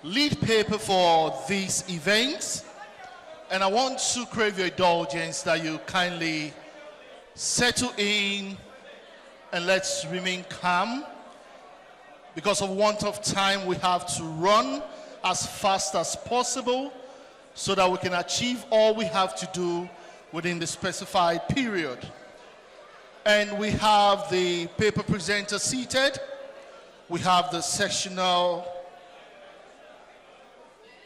lead paper for this event. And I want to crave your indulgence that you kindly settle in and let's remain calm. Because of want of time, we have to run as fast as possible so that we can achieve all we have to do within the specified period. And we have the paper presenter seated. We have the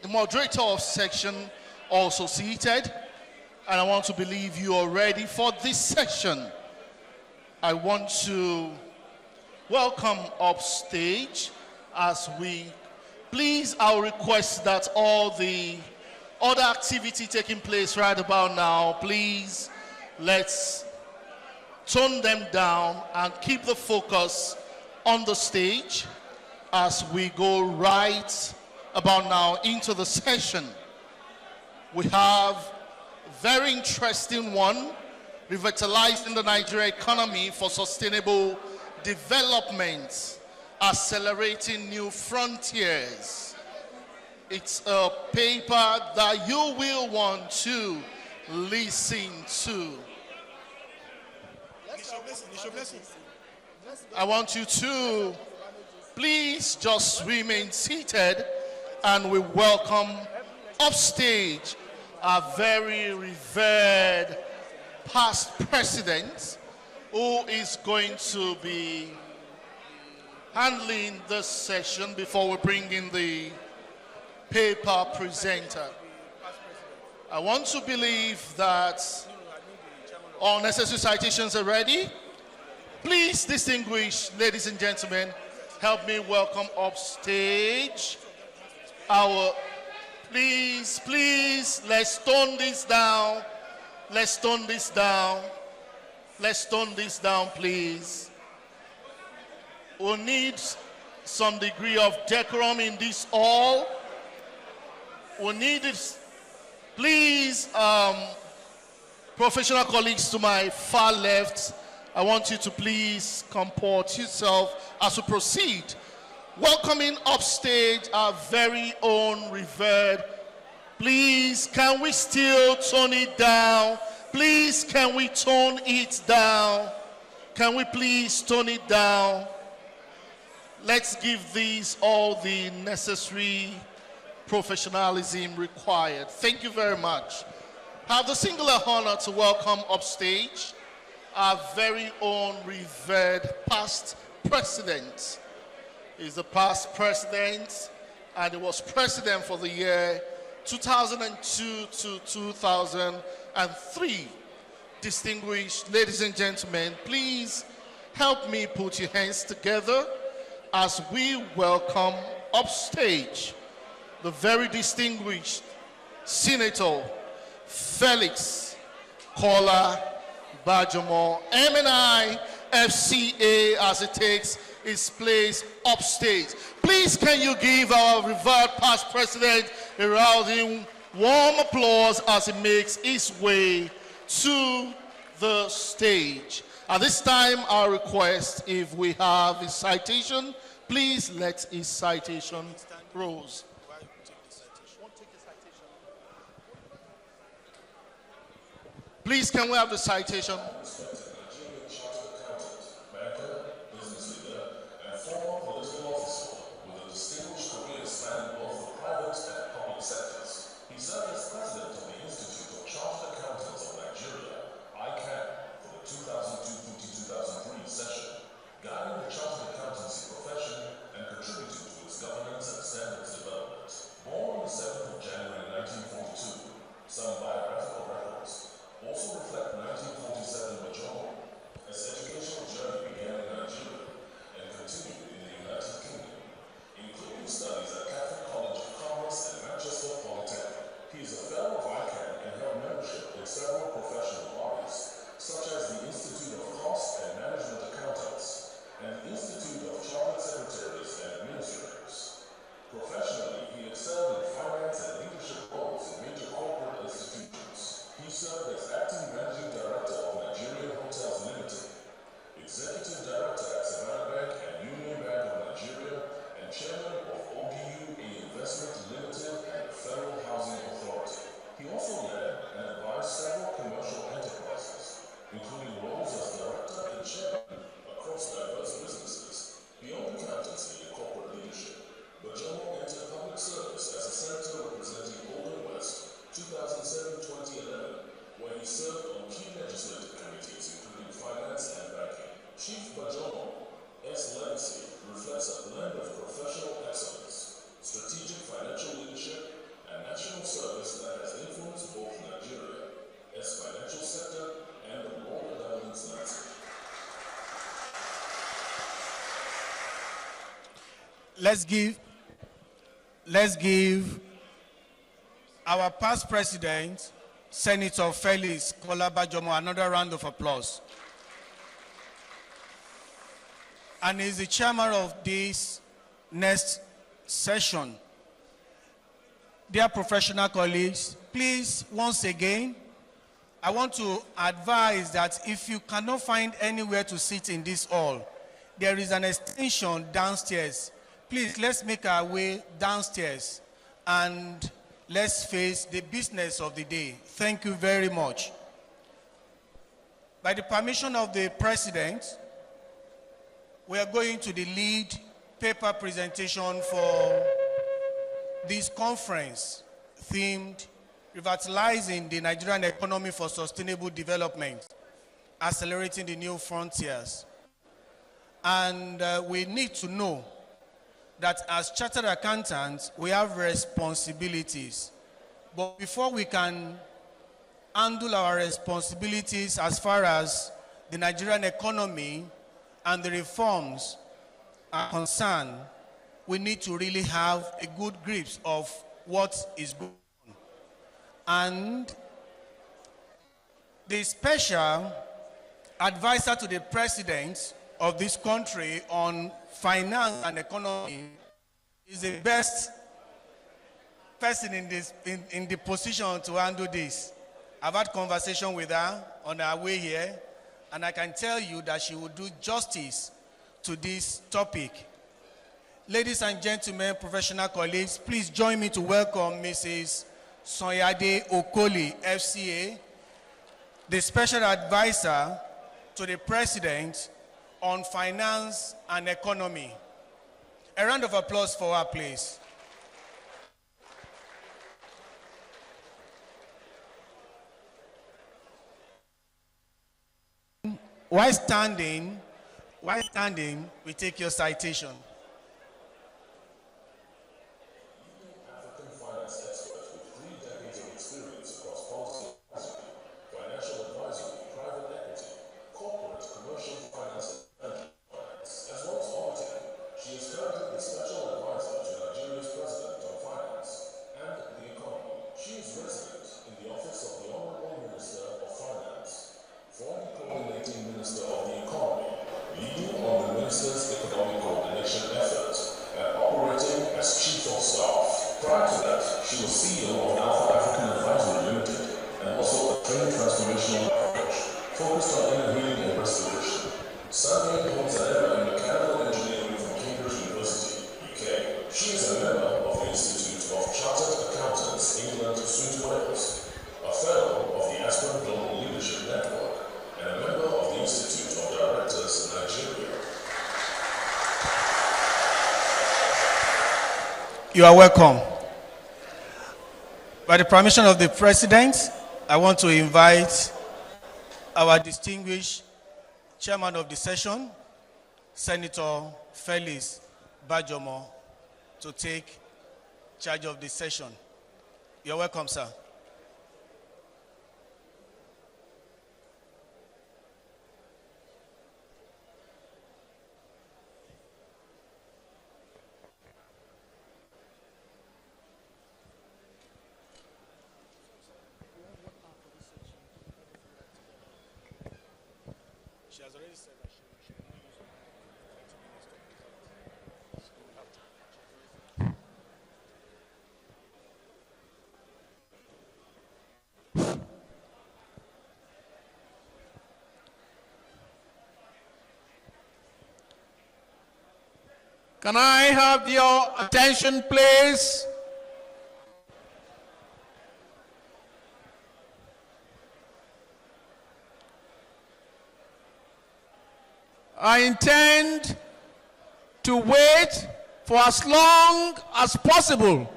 moderator of section also seated. And I want to believe you are ready for this session. I want to welcome upstage as we please. I'll request that all the other activity taking place right about now, please let's tone them down and keep the focus on the stage as we go right about now into the session. We have a very interesting one, Revitalizing the Nigerian Economy for Sustainable Development, Accelerating New Frontiers. It's a paper that you will want to listen to. I want you to please just remain seated, and we welcome upstage our very revered past president who is going to be handling this session before we bring in the paper presenter. I want to believe that all necessary citations are ready. Please, distinguished ladies and gentlemen, help me welcome upstage our, please, let's tone this down. Let's tone this down. Let's tone this down, please. We'll need some degree of decorum in this hall. We need it. Please, professional colleagues to my far left, I want you to please comport yourself as we proceed. Welcoming upstage our very own revered. Please, can we still tone it down? Please, can we tone it down? Can we please tone it down? Let's give these all the necessary professionalism required. Thank you very much. I have the singular honor to welcome upstage our very own revered past president. He's the past president, and he was president for the year 2002 to 2003. Distinguished ladies and gentlemen, please help me put your hands together as we welcome upstage the very distinguished Senator Felix Kola Bajamo, MNI FCA, as it takes its place upstage. Please, can you give our revered past president a rousing warm applause as he makes his way to the stage. At this time, I request if we have a citation, please let his citation rose. Please, can we have the citation? Chairman of ODU, a investment let's give our past president, Senator Felix Kolabajomo, another round of applause. And he's the chairman of this next session. Dear professional colleagues, please, once again, I want to advise that if you cannot find anywhere to sit in this hall, there is an extension downstairs. Please, let's make our way downstairs and let's face the business of the day. Thank you very much. By the permission of the president, we are going to the lead paper presentation for this conference themed Revitalizing the Nigerian Economy for Sustainable Development, Accelerating the New Frontiers. And we need to know that as chartered accountants, we have responsibilities. But before we can handle our responsibilities as far as the Nigerian economy and the reforms are concerned, we need to really have a good grip of what is going on. And the special advisor to the president of this country on finance and economy is the best person in the position to handle this. I've had conversation with her on our way here, and I can tell you that she will do justice to this topic. Ladies and gentlemen, professional colleagues, please join me to welcome Mrs. Sonyade Okoli, FCA, the special advisor to the president on finance and economy. A round of applause for her, please. While standing, we take your citation. You are welcome. By the permission of the president, I want to invite our distinguished chairman of the session, Senator Felix Bajomo, to take charge of the session. You're welcome, sir. She has already said that she will use 30 minutes. Can I have your attention, please? I intend to wait for as long as possible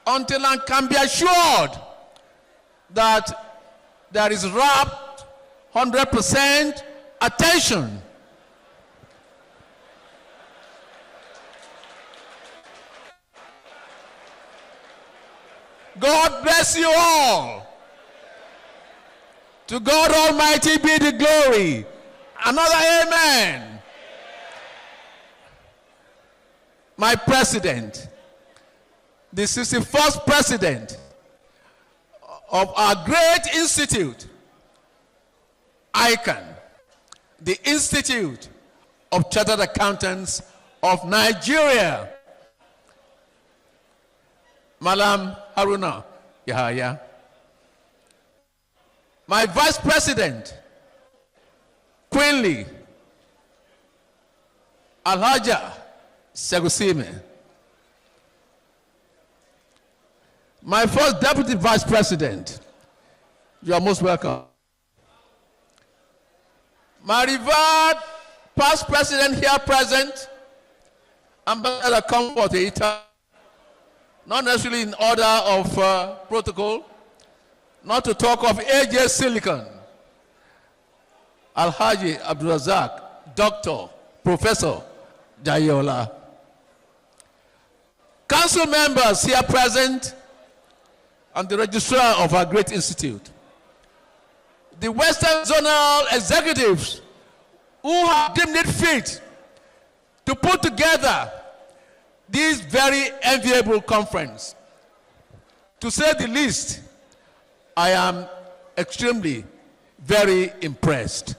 until I can be assured that there is rapt 100% attention. God bless you all. To God Almighty be the glory. Another amen. my president, the 61st president of our great institute, ICANN, the Institute of Chartered Accountants of Nigeria, Malam Haruna Yahaya. My vice president, Queenly Alhaja Segusime. My first deputy vice president, you are most welcome. My revered past president here present, Ambassador Comfort Eita, not necessarily in order of protocol, not to talk of AJ Silicon, Alhaji Abdulrazak, Doctor, Professor Jayola. Council members here present, and the registrar of our great institute. The Western Zonal executives who have deemed it fit to put together this very enviable conference. To say the least, I am extremely very impressed.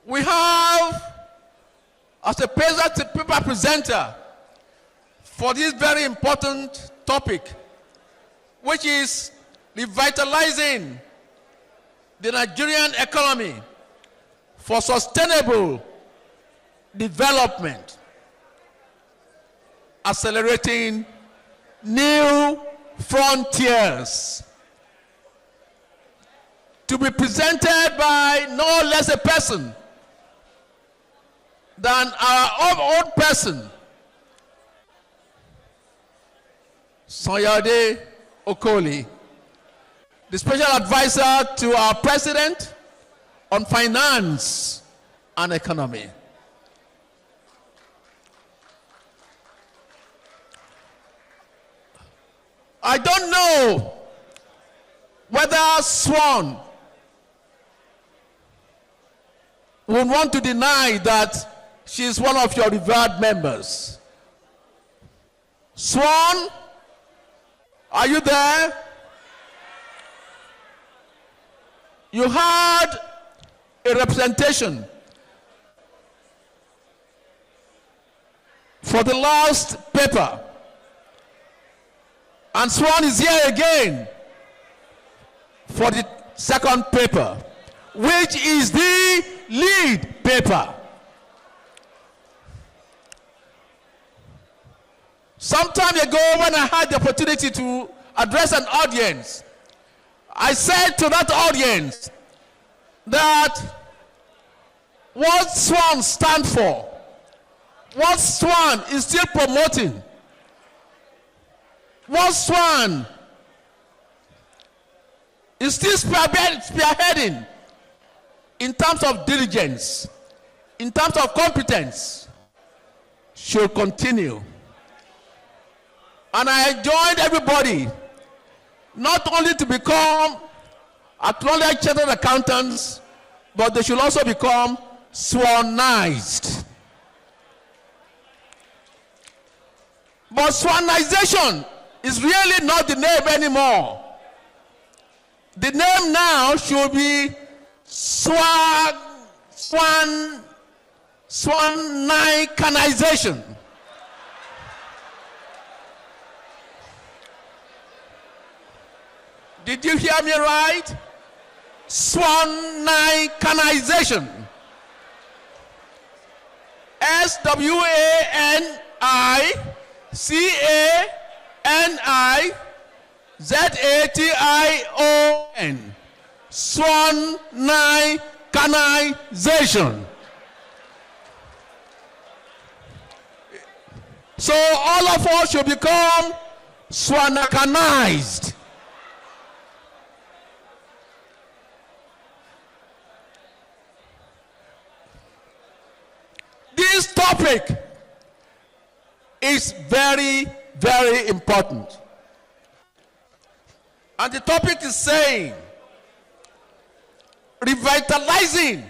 We have, as a paper presenter for this very important topic, which is revitalizing the Nigerian economy for sustainable development, accelerating new frontiers, to be presented by no less a person than our own person, Sanyade Okoli, the special advisor to our president on finance and economy. I don't know whether Swan would want to deny that she is one of your revered members. Swan, are you there? You had a representation for the last paper, and Swan is here again for the second paper, which is the lead paper. Some time ago, when I had the opportunity to address an audience, I said to that audience that what Swan stands for, what Swan is still promoting, what Swan is still spearheading in terms of diligence, in terms of competence, should continue. And I joined everybody not only to become acknowledged chartered accountants, but they should also become Swanized. But Swanization is really not the name anymore. The name now should be Swanicanization. Did you hear me right? Swanicanization. SWANICANIZATION. Swanicanization. So all of us should become Swanicanized. This topic is very, very important. And the topic is saying, revitalizing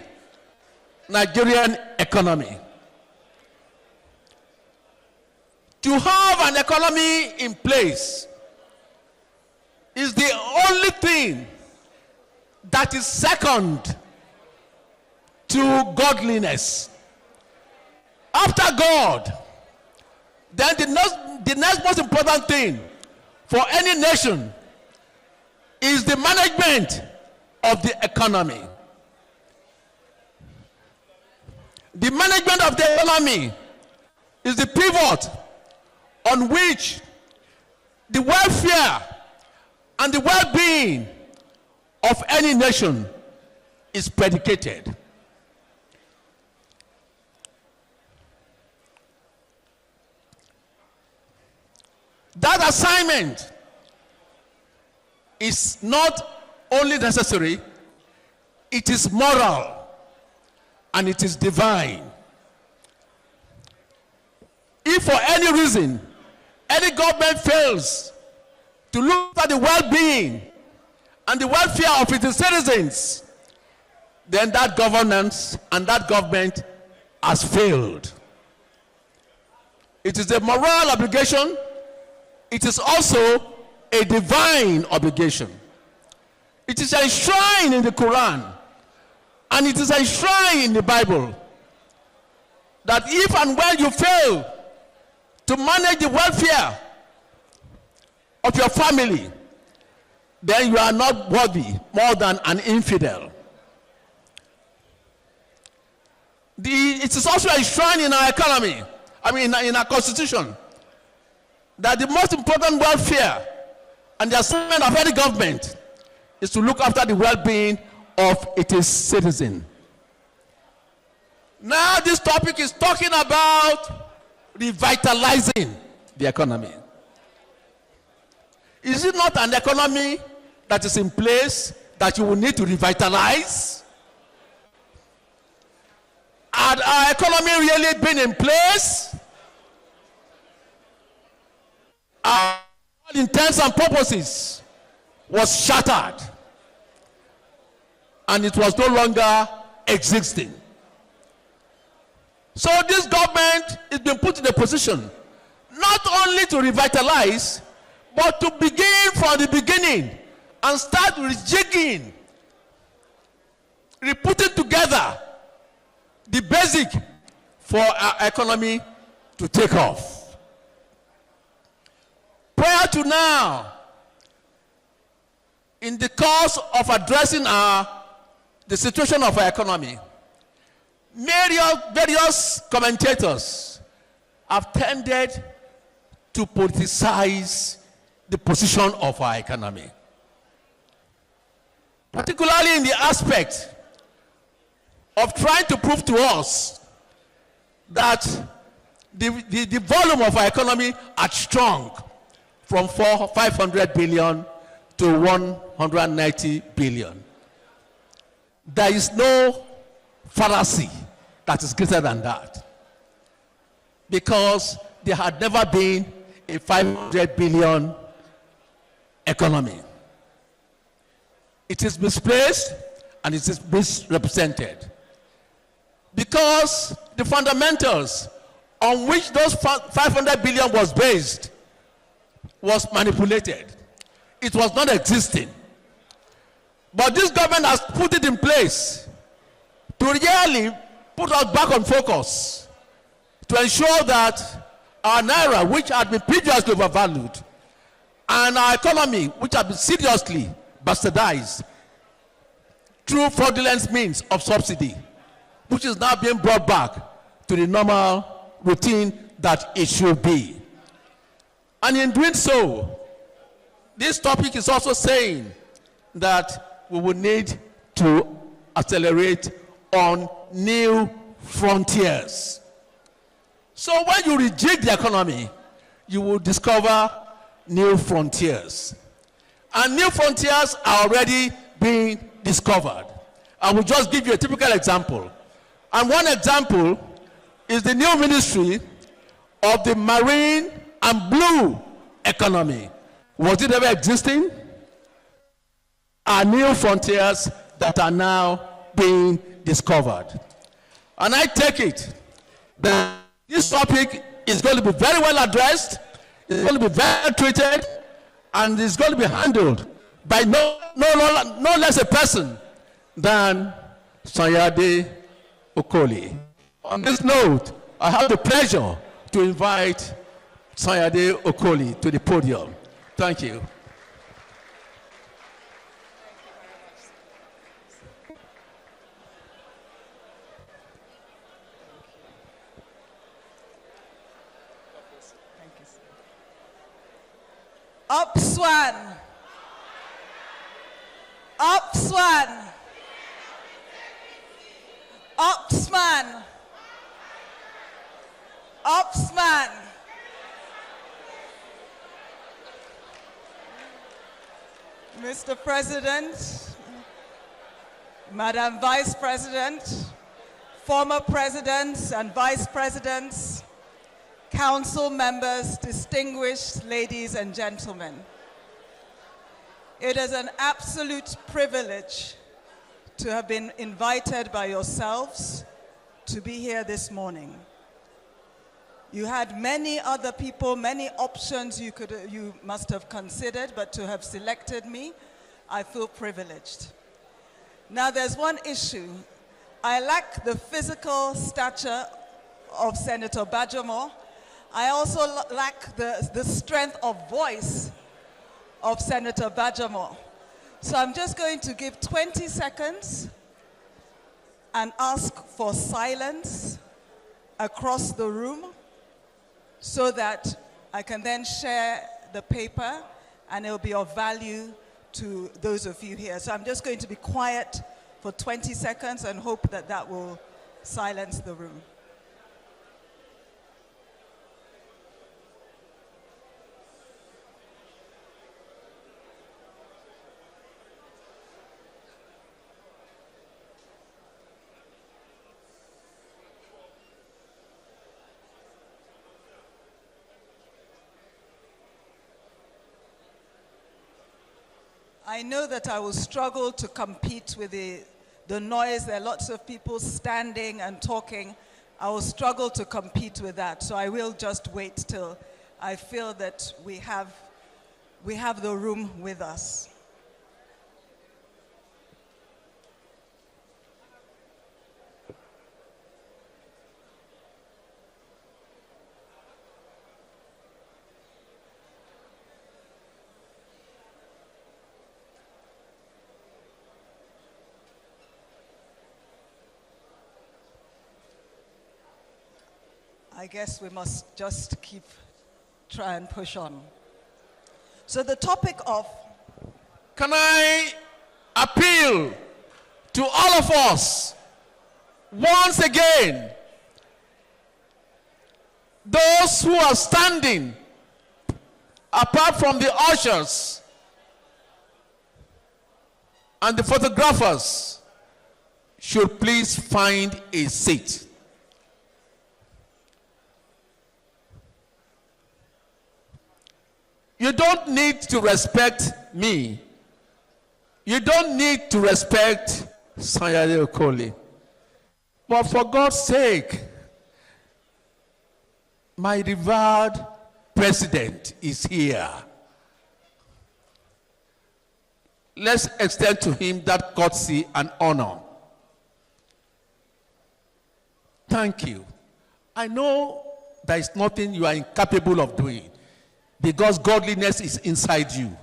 Nigerian economy. economy. To have an economy in place is the only thing that is second to godliness. After God, then the next most important thing for any nation is the management of the economy. The management of the economy is the pivot on which the welfare and the well-being of any nation is predicated. That assignment is not only necessary, it is moral and it is divine. If for any reason any government fails to look at the well-being and the welfare of its citizens, then that governance and that government has failed. It is a moral obligation. It is also a divine obligation. It is enshrined in the Quran and it is enshrined in the Bible that if and when you fail to manage the welfare of your family, then you are not worthy more than an infidel. It is also enshrined in our economy, in our constitution, that the most important welfare and the assignment of any government is to look after the well-being of its citizen. Now this topic is talking about revitalizing the economy. Is it not an economy that is in place that you will need to revitalize? Had our economy really been in place? All intents and purposes was shattered and it was no longer existing. So this government is being put in a position not only to revitalize, but to begin from the beginning and start rejigging, putting together the basic for our economy to take off. Prior to now, in the course of addressing the situation of our economy, various commentators have tended to politicize the position of our economy, particularly in the aspect of trying to prove to us that the volume of our economy had shrunk from 500 billion to 190 billion. There is no fallacy that is greater than that, because there had never been a 500 billion economy. It is misplaced and it is misrepresented, because the fundamentals on which those 500 billion was based was manipulated. It was not existing. But this government has put it in place to really put us back on focus, to ensure that our naira, which had been previously overvalued, and our economy, which had been seriously bastardized through fraudulent means of subsidy, which is now being brought back to the normal routine that it should be. And in doing so, this topic is also saying that we will need to accelerate on new frontiers. So when you rejig the economy, you will discover new frontiers. And new frontiers are already being discovered. I will just give you a typical example. And one example is the new ministry of the marine and blue economy. Was it ever existing? Are new frontiers that are now being discovered. And I take it that this topic is going to be very well addressed, it's going to be very treated, and it's going to be handled by no less a person than Sayade Okoli. On this note, I have the pleasure to invite Sayade Okoli to the podium. Thank you. Up Swan. Up Swan. Up Swan. Up Swan. Mr. President, Madam Vice President, former presidents and vice presidents, council members, distinguished ladies and gentlemen. It is an absolute privilege to have been invited by yourselves to be here this morning. You had many other people, many options you must have considered, but to have selected me, I feel privileged. Now there's one issue. I lack the physical stature of Senator Bajamo. I also lack the strength of voice of Senator Bajamo. So I'm just going to give 20 seconds and ask for silence across the room so that I can then share the paper and it will be of value to those of you here. So I'm just going to be quiet for 20 seconds and hope that that will silence the room. I know that I will struggle to compete with the noise. There are lots of people standing and talking. I will struggle to compete with that. So I will just wait till I feel that we have the room with us. I guess we must just try and push on. So the topic of... Can I appeal to all of us once again, those who are standing apart from the ushers and the photographers should please find a seat. You don't need to respect me. You don't need to respect Sayade Okoli. But for God's sake, my revered president is here. Let's extend to him that courtesy and honor. Thank you. I know there is nothing you are incapable of doing, because godliness is inside you.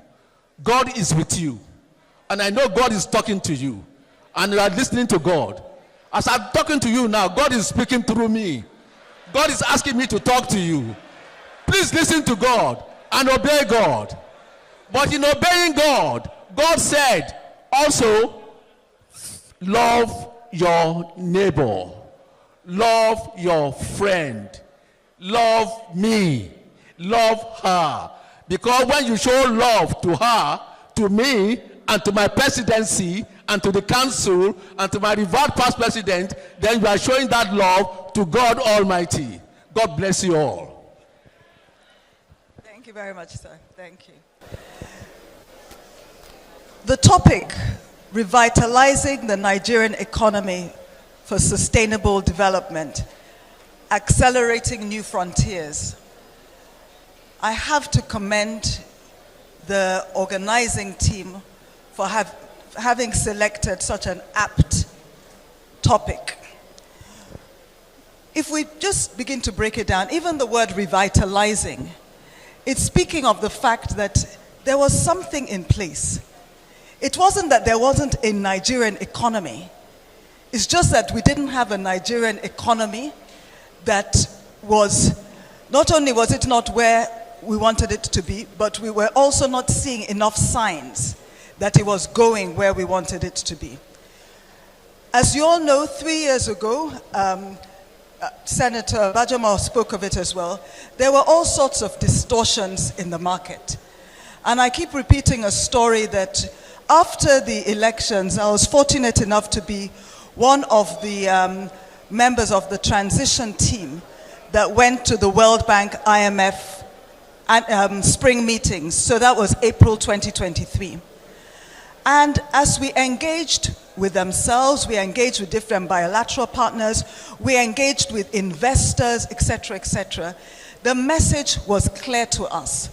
God is with you. And I know God is talking to you. And you are listening to God. As I'm talking to you now, God is speaking through me. God is asking me to talk to you. Please listen to God and obey God. But in obeying God, God said, also, love your neighbor. Love your friend. Love me. Love her. Because when you show love to her, to me, and to my presidency, and to the council, and to my revered past president, then you are showing that love to God Almighty. God bless you all. Thank you very much, sir. Thank you. The topic, revitalizing the Nigerian economy, for Sustainable Development, Accelerating New Frontiers. I have to commend the organizing team for having selected such an apt topic. If we just begin to break it down, even the word revitalizing, it's speaking of the fact that there was something in place. It wasn't that there wasn't a Nigerian economy. It's just that we didn't have a Nigerian economy that was, not only was it not where we wanted it to be, but we were also not seeing enough signs that it was going where we wanted it to be. As you all know, 3 years ago, Senator Bajamo spoke of it as well, there were all sorts of distortions in the market. And I keep repeating a story that after the elections, I was fortunate enough to be one of the members of the transition team that went to the World Bank, IMF, and spring meetings. So that was April 2023. And as we engaged with themselves, we engaged with different bilateral partners, we engaged with investors, etc., the message was clear to us.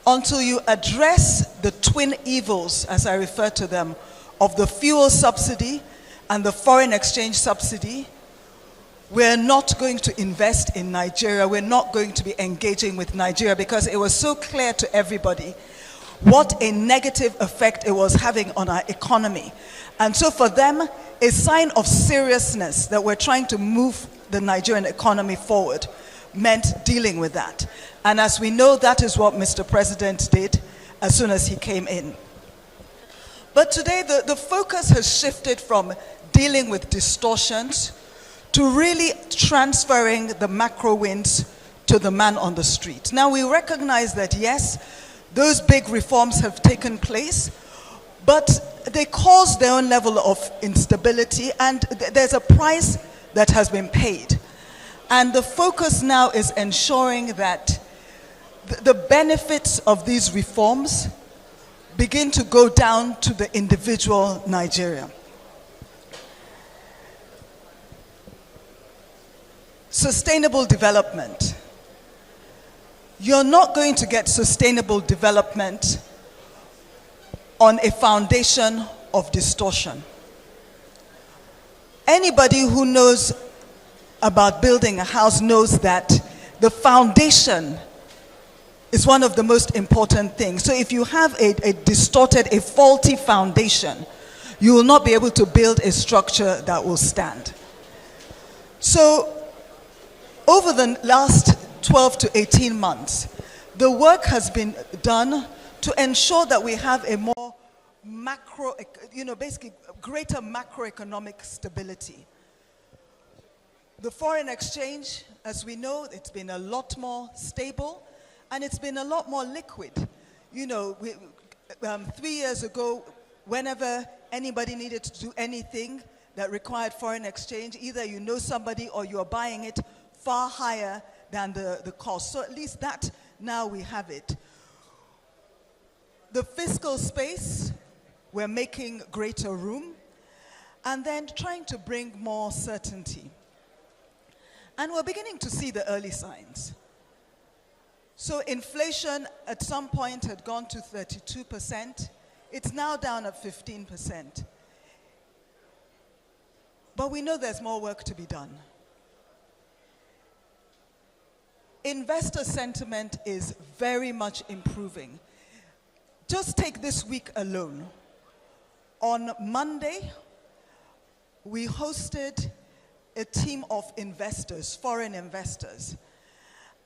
Until you address the twin evils, as I refer to them, of the fuel subsidy and the foreign exchange subsidy, we're not going to invest in Nigeria. We're not going to be engaging with Nigeria, because it was so clear to everybody what a negative effect it was having on our economy. And so for them, a sign of seriousness that we're trying to move the Nigerian economy forward meant dealing with that. And as we know, that is what Mr. President did as soon as he came in. But today, the focus has shifted from dealing with distortions to really transferring the macro wins to the man on the street. Now, we recognize that, yes, those big reforms have taken place, but they cause their own level of instability, and there's a price that has been paid. And the focus now is ensuring that the benefits of these reforms begin to go down to the individual Nigerian. Sustainable development. You're not going to get sustainable development on a foundation of distortion. Anybody who knows about building a house knows that the foundation is one of the most important things. So if you have a distorted, a faulty foundation, you will not be able to build a structure that will stand. So over the last 12 to 18 months, the work has been done to ensure that we have a more macro, basically greater macroeconomic stability. The foreign exchange, as we know, it's been a lot more stable and it's been a lot more liquid. 3 years ago, whenever anybody needed to do anything that required foreign exchange, either you know somebody or you're buying it far higher than the cost. So at least that, now we have it. The fiscal space, we're making greater room, and then trying to bring more certainty. And we're beginning to see the early signs. So inflation at some point had gone to 32%. It's now down at 15%. But we know there's more work to be done. Investor sentiment is very much improving. Just take this week alone. On Monday, we hosted a team of investors, foreign investors.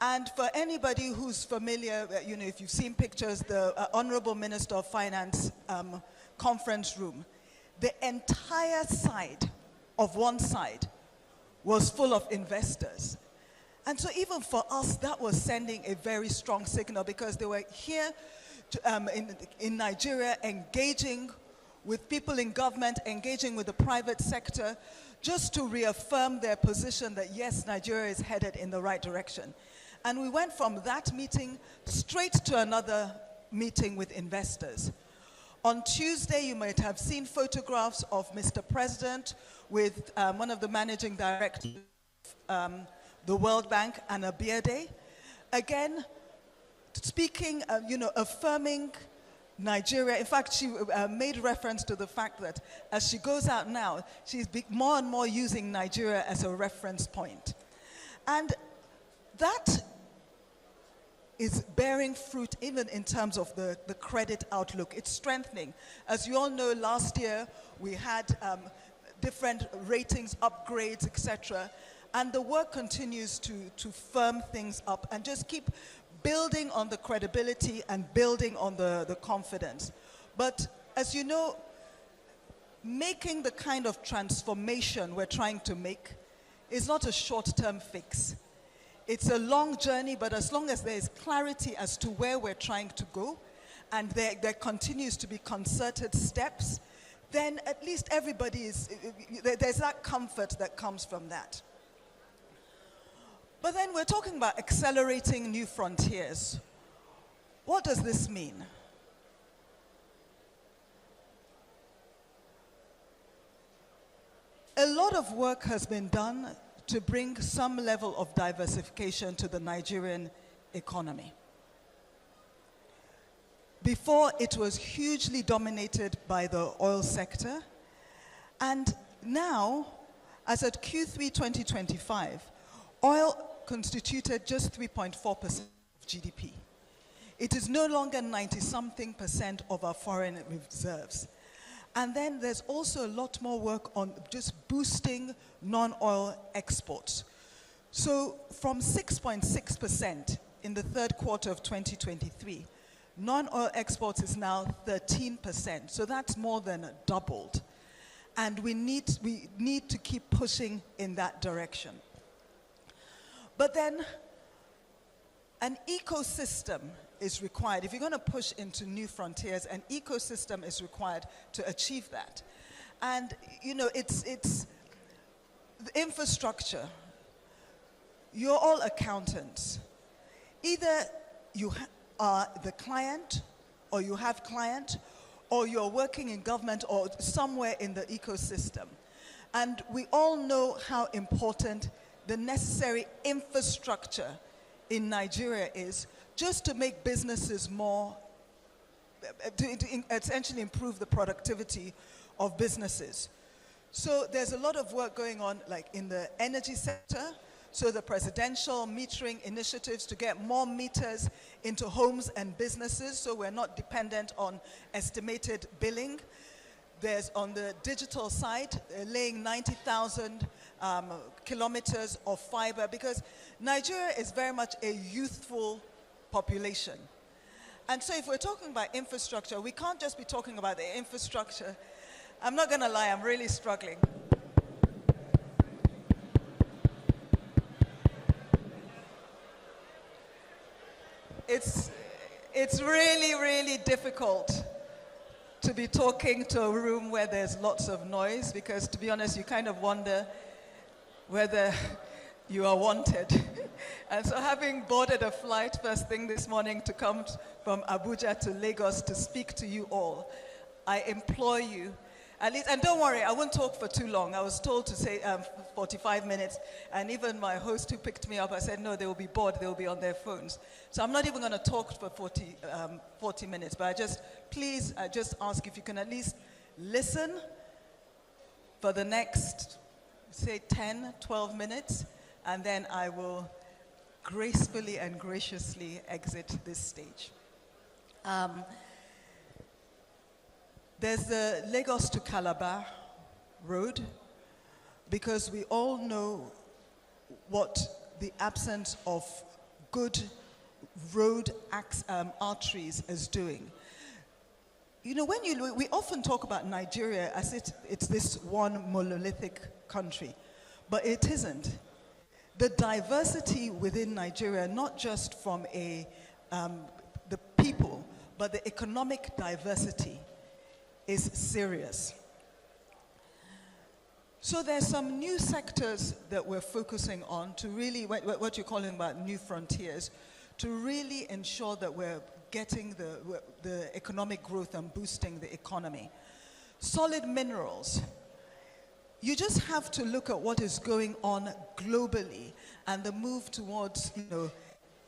And for anybody who's familiar, if you've seen pictures, the Honorable Minister of Finance conference room, the entire side of one side was full of investors. And so even for us, that was sending a very strong signal, because they were here in Nigeria engaging with people in government, engaging with the private sector, just to reaffirm their position that yes, Nigeria is headed in the right direction. And we went from that meeting straight to another meeting with investors. On Tuesday, you might have seen photographs of Mr. President with one of the managing directors of the World Bank, Anna Bierde. Again, speaking, affirming Nigeria. In fact, she made reference to the fact that as she goes out now, she's more and more using Nigeria as a reference point. And that is bearing fruit even in terms of the credit outlook. It's strengthening. As you all know, last year we had different ratings, upgrades, etc. And the work continues to firm things up and just keep building on the credibility and building on the confidence. But as you know, making the kind of transformation we're trying to make is not a short-term fix. It's a long journey, but as long as there is clarity as to where we're trying to go, and there continues to be concerted steps, then at least everybody there's that comfort that comes from that. But then we're talking about accelerating new frontiers. What does this mean? A lot of work has been done to bring some level of diversification to the Nigerian economy. Before, it was hugely dominated by the oil sector, and now, as at Q3 2025, oil constituted just 3.4% of GDP. It is no longer 90-something% of our foreign reserves. And then there's also a lot more work on just boosting non-oil exports. So from 6.6% in the third quarter of 2023, non-oil exports is now 13%. So that's more than doubled. And we need to keep pushing in that direction. But then an ecosystem is required. If you're going to push into new frontiers, an ecosystem is required to achieve that. And, it's the infrastructure. You're all accountants. Either you are the client, or you have client, or you're working in government or somewhere in the ecosystem. And we all know how important the necessary infrastructure in Nigeria is just to make businesses more, to essentially improve the productivity of businesses. So there's a lot of work going on, like in the energy sector. So the presidential metering initiatives to get more meters into homes and businesses so we're not dependent on estimated billing. There's on the digital side, laying 90,000 kilometers of fiber, because Nigeria is very much a youthful population. And so if we're talking about infrastructure, we can't just be talking about the infrastructure. I'm not gonna lie, I'm really struggling. It's really, really difficult to be talking to a room where there's lots of noise, because to be honest, you kind of wonder whether you are wanted. And so having boarded a flight first thing this morning to come from Abuja to Lagos to speak to you all, I implore you, at least, and don't worry, I won't talk for too long. I was told to say 45 minutes, and even my host who picked me up, I said, no, they will be bored, they will be on their phones. So I'm not even gonna talk for 40 minutes, but I just ask if you can at least listen for the next, say 10, 12 minutes, and then I will gracefully and graciously exit this stage. There's the Lagos to Calabar road, because we all know what the absence of good road arteries is doing. We often talk about Nigeria as it's this one monolithic country, but it isn't. The diversity within Nigeria, not just from the people, but the economic diversity is serious. So there's some new sectors that we're focusing on to really, what you're calling about new frontiers, to really ensure that we're getting the economic growth and boosting the economy. Solid minerals. You just have to look at what is going on globally and the move towards,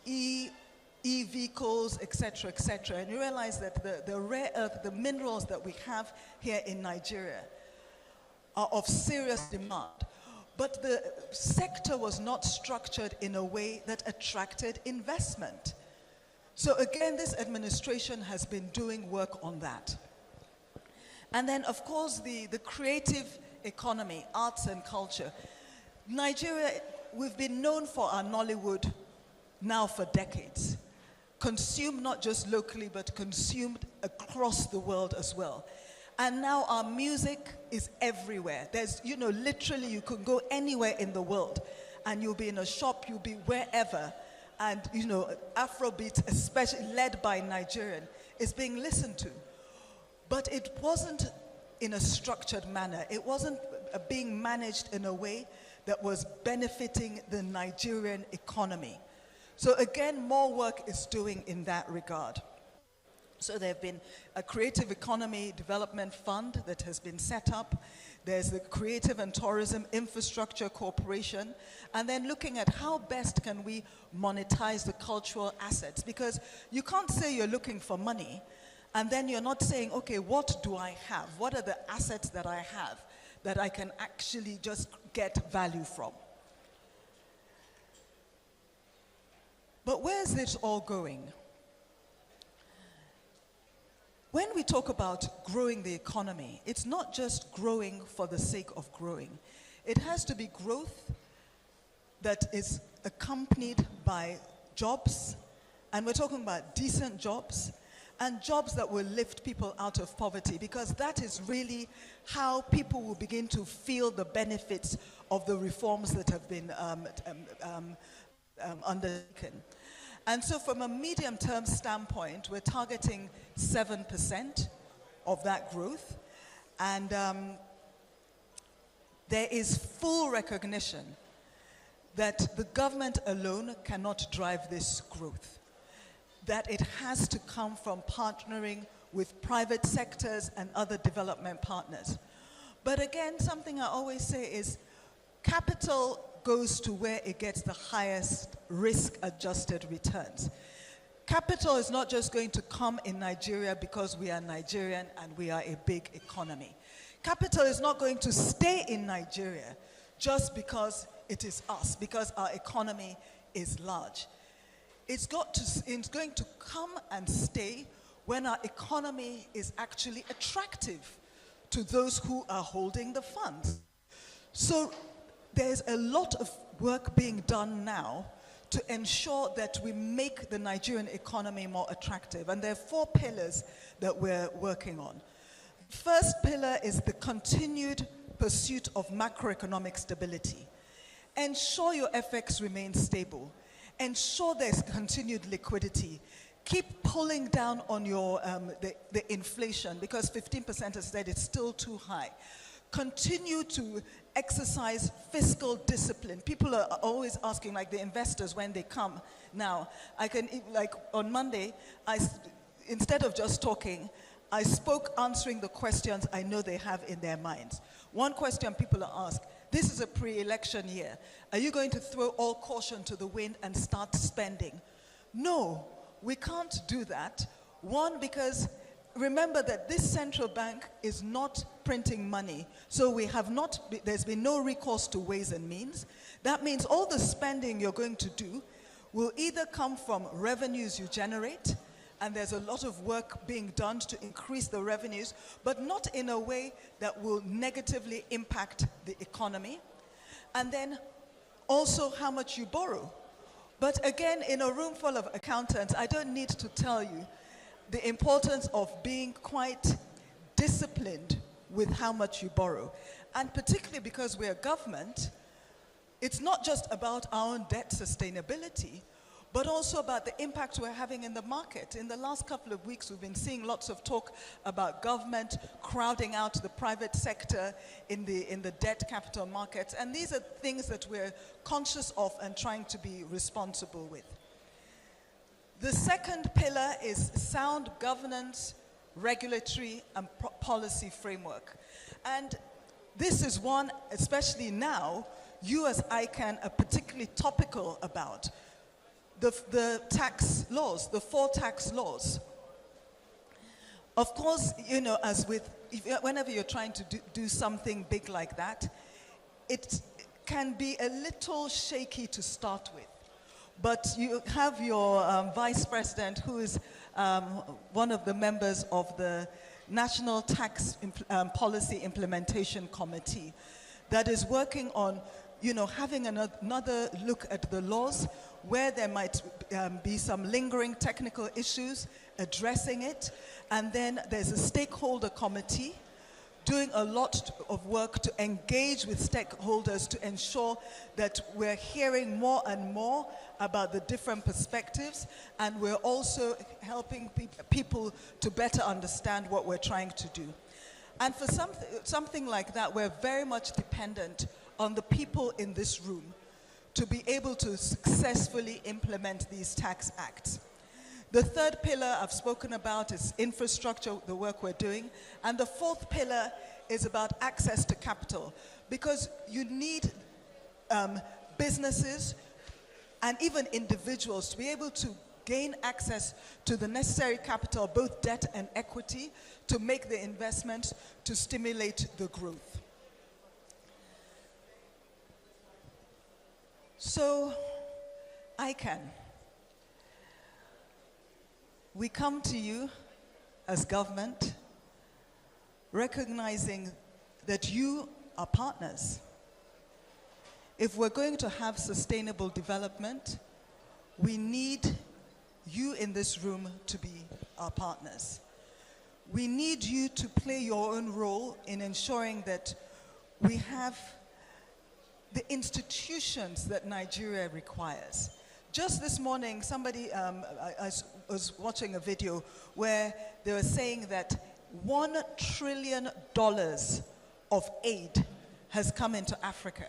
e-vehicles, etc., and you realize that the rare earth, the minerals that we have here in Nigeria are of serious demand. But the sector was not structured in a way that attracted investment. So again, this administration has been doing work on that. And then, of course, the creative economy, arts and culture. Nigeria, we've been known for our Nollywood now for decades. Consumed not just locally, but consumed across the world as well. And now our music is everywhere. There's, literally you can go anywhere in the world and you'll be in a shop, you'll be wherever. And, Afrobeat, especially led by Nigerian, is being listened to. But it wasn't in a structured manner. It wasn't being managed in a way that was benefiting the Nigerian economy. So again, more work is doing in that regard. So there have been a Creative Economy Development Fund that has been set up. There's the Creative and Tourism Infrastructure Corporation. And then looking at how best can we monetize the cultural assets. Because you can't say you're looking for money and then you're not saying, okay, what do I have? What are the assets that I have that I can actually just get value from? But where's this all going? When we talk about growing the economy, it's not just growing for the sake of growing. It has to be growth that is accompanied by jobs, and we're talking about decent jobs, and jobs that will lift people out of poverty, because that is really how people will begin to feel the benefits of the reforms that have been undertaken. And so from a medium-term standpoint, we're targeting 7% of that growth. And there is full recognition that the government alone cannot drive this growth, that it has to come from partnering with private sectors and other development partners. But again, something I always say is capital goes to where it gets the highest risk-adjusted returns. Capital is not just going to come in Nigeria because we are Nigerian and we are a big economy. Capital is not going to stay in Nigeria just because it is us, because our economy is large. It's going to come and stay when our economy is actually attractive to those who are holding the funds. So there's a lot of work being done now to ensure that we make the Nigerian economy more attractive. And there are 4 pillars that we're working on. First pillar is the continued pursuit of macroeconomic stability. Ensure your FX remains stable. Ensure there's continued liquidity. Keep pulling down on your the inflation, because 15%, as I said, it's still too high. Continue to exercise fiscal discipline. People are always asking, like the investors when they come now. On Monday, instead of just talking, I spoke answering the questions I know they have in their minds. One question people are asked: this is a pre-election year. Are you going to throw all caution to the wind and start spending? No, we can't do that. One, because remember that this central bank is not printing money. So there's been no recourse to ways and means. That means all the spending you're going to do will either come from revenues you generate, and there's a lot of work being done to increase the revenues, but not in a way that will negatively impact the economy. And then also how much you borrow. But again, in a room full of accountants, I don't need to tell you the importance of being quite disciplined with how much you borrow. And particularly because we're a government, it's not just about our own debt sustainability, but also about the impact we're having in the market. In the last couple of weeks, we've been seeing lots of talk about government crowding out the private sector in the debt capital markets. And these are things that we're conscious of and trying to be responsible with. The second pillar is sound governance, regulatory, and policy framework. And this is one, especially now, you as ICANN are particularly topical about. The tax laws, the 4 tax laws. Of course, you know, whenever you're trying to do something big like that, it can be a little shaky to start with. But you have your vice president, who is one of the members of the National Tax Policy Implementation Committee that is working on, you know, having another look at the laws where there might be some lingering technical issues, addressing it. And then there's a stakeholder committee doing a lot of work to engage with stakeholders to ensure that we're hearing more and more about the different perspectives, and we're also helping people to better understand what we're trying to do. And for something like that, we're very much dependent on the people in this room to be able to successfully implement these tax acts. The third pillar I've spoken about is infrastructure, the work we're doing. And the fourth pillar is about access to capital, because you need businesses and even individuals to be able to gain access to the necessary capital, both debt and equity, to make the investments to stimulate the growth. So, ICANN. We come to you as government recognizing that you are partners. If we're going to have sustainable development, we need you in this room to be our partners. We need you to play your own role in ensuring that we have the institutions that Nigeria requires. Just this morning, somebody, I was watching a video where they were saying that $1 trillion of aid has come into Africa.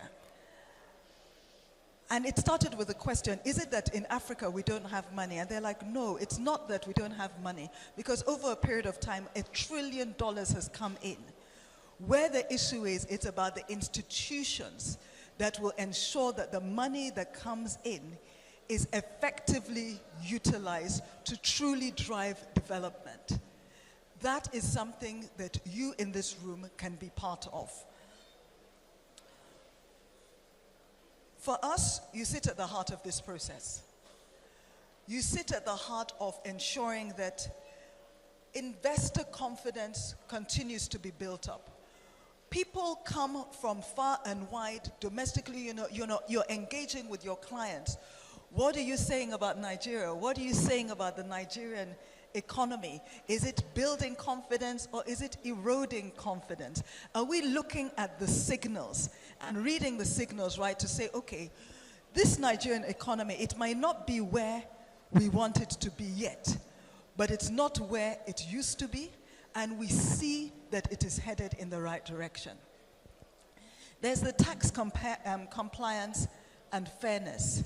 And it started with a question, is it that in Africa we don't have money? And they're like, no, it's not that we don't have money, because over a period of time, $1 trillion has come in. Where the issue is, it's about the institutions that will ensure that the money that comes in is effectively utilized to truly drive development. That is something that you in this room can be part of. For us, you sit at the heart of this process. You sit at the heart of ensuring that investor confidence continues to be built up. People come from far and wide domestically, you're engaging with your clients. What are you saying about Nigeria? What are you saying about the Nigerian economy? Is it building confidence or is it eroding confidence? Are we looking at the signals and reading the signals, right, to say, okay, this Nigerian economy, it might not be where we want it to be yet, but it's not where it used to be, and we see that it is headed in the right direction. There's the tax compliance and fairness.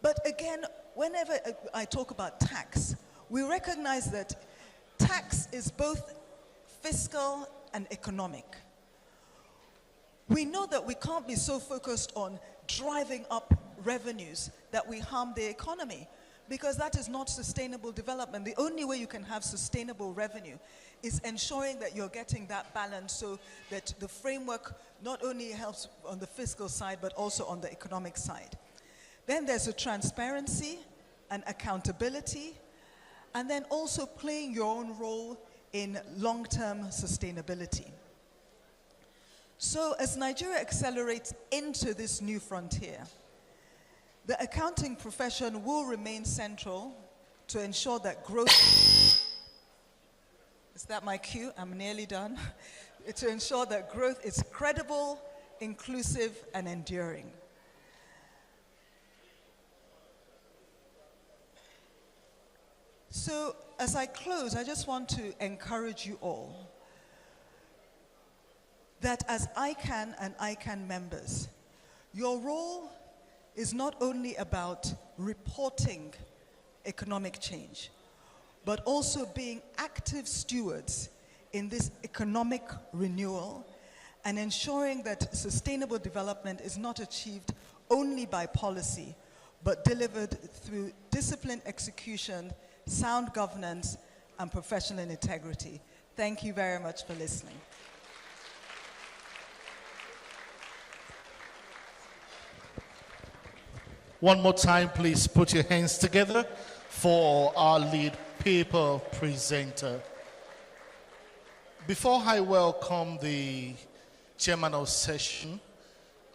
But again, whenever I talk about tax, we recognize that tax is both fiscal and economic. We know that we can't be so focused on driving up revenues that we harm the economy, because that is not sustainable development. The only way you can have sustainable revenue is ensuring that you're getting that balance so that the framework not only helps on the fiscal side, but also on the economic side. Then there's a transparency and accountability, and then also playing your own role in long-term sustainability. So as Nigeria accelerates into this new frontier, the accounting profession will remain central to ensure that growth, is that my cue? I'm nearly done. To ensure that growth is credible, inclusive, and enduring. So as I close, I just want to encourage you all that as ICANN and ICANN members, your role is not only about reporting economic change, but also being active stewards in this economic renewal and ensuring that sustainable development is not achieved only by policy, but delivered through disciplined execution, sound governance, and professional integrity. Thank you very much for listening. One more time, please put your hands together for our lead paper presenter. Before I welcome the chairman of session,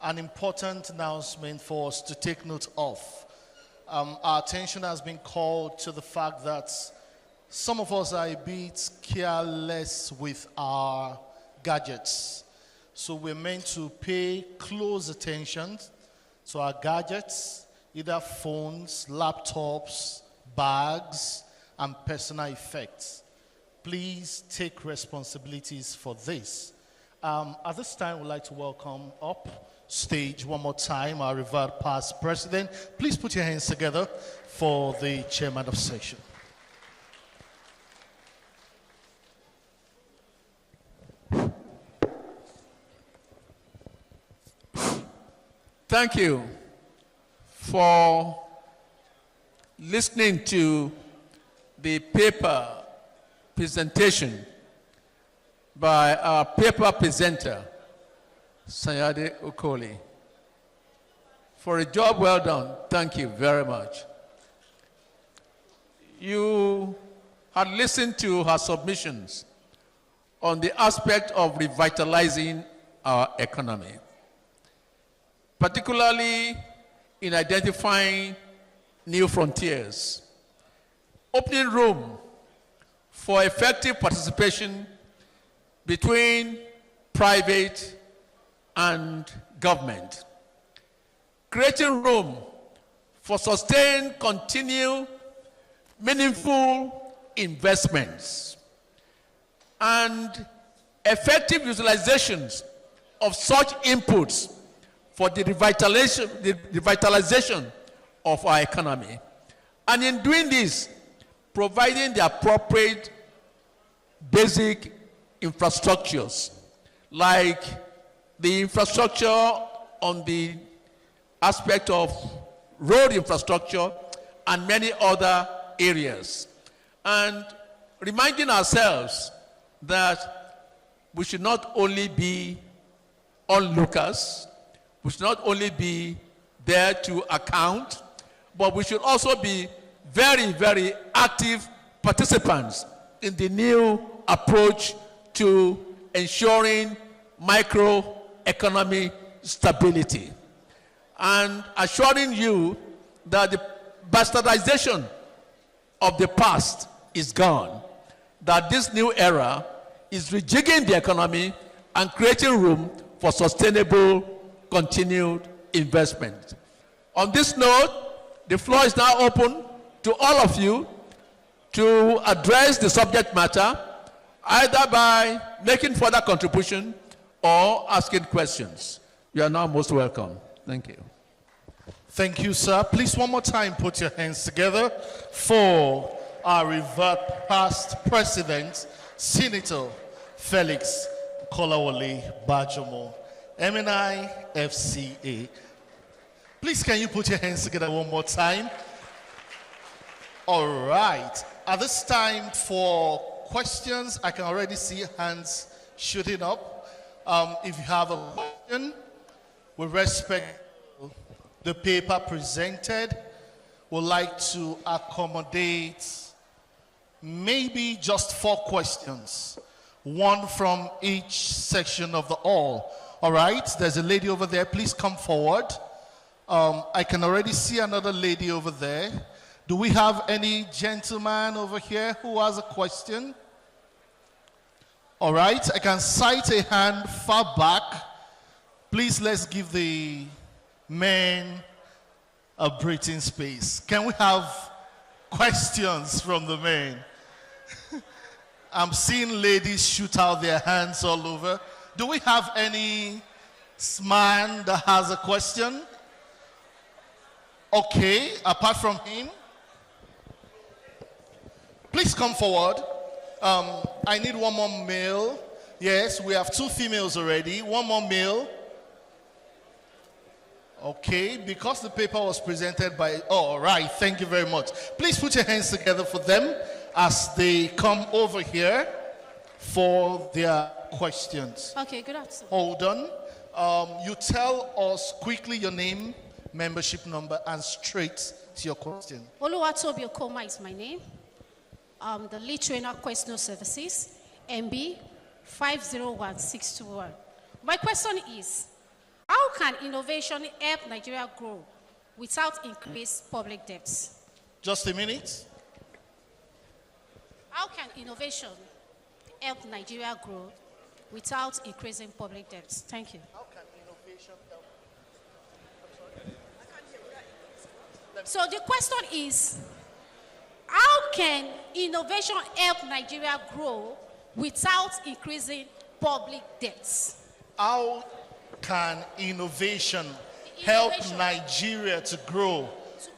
an important announcement for us to take note of. Our attention has been called to the fact that some of us are a bit careless with our gadgets. So we're meant to pay close attention to our gadgets, either phones, laptops, bags, and personal effects. Please take responsibilities for this. At this time, we'd like to welcome up stage one more time our revered past president. Please put your hands together for the chairman of session. Thank you for listening to the paper presentation by our paper presenter, Sayade Okoli. For a job well done, thank you very much. You had listened to her submissions on the aspect of revitalizing our economy, particularly in identifying new frontiers, opening room for effective participation between private and government, creating room for sustained, continued, meaningful investments, and effective utilizations of such inputs for the revitalization of our economy. And in doing this, providing the appropriate basic infrastructures, like the infrastructure on the aspect of road infrastructure and many other areas. And reminding ourselves that we should not only be onlookers, we should not only be there to account, but we should also be very, very active participants in the new approach to ensuring microeconomic stability and assuring you that the bastardization of the past is gone, that this new era is rejigging the economy and creating room for sustainable, continued investment. On this note, the floor is now open to all of you to address the subject matter, either by making further contribution or asking questions. You are now most welcome. Thank you. Thank you, sir. Please, one more time, put your hands together for our revered past president, Senator Felix Kolawole Bajomo, MNI FCA. Please, can you put your hands together one more time? All right. At this time for questions, I can already see hands shooting up. If you have a question, with respect to the paper presented, would like to accommodate maybe just 4 questions, one from each section of the hall. All right, there's a lady over there. Please come forward. I can already see another lady over there. Do we have any gentleman over here who has a question? All right, I can cite a hand far back. Please, let's give the men a breathing space. Can we have questions from the men? I'm seeing ladies shoot out their hands all over. Do we have any man that has a question? Okay, apart from him. Please come forward. I need one more male. Yes, we have 2 females already. One more male. Okay, because the paper was presented by... Oh, all right, thank you very much. Please put your hands together for them as they come over here for their questions. Okay, good afternoon. Hold on. You tell us quickly your name, membership number, and straight to your question. Oluwatobi Okoma is my name. The lead trainer Questionnaire Services, MB 501621. My question is, how can innovation help Nigeria grow without increased public debts? Just a minute. How can innovation help Nigeria grow without increasing public debts? Thank you. How can innovation help? So the question is, how can innovation help Nigeria grow without increasing public debts? How can innovation help Nigeria to grow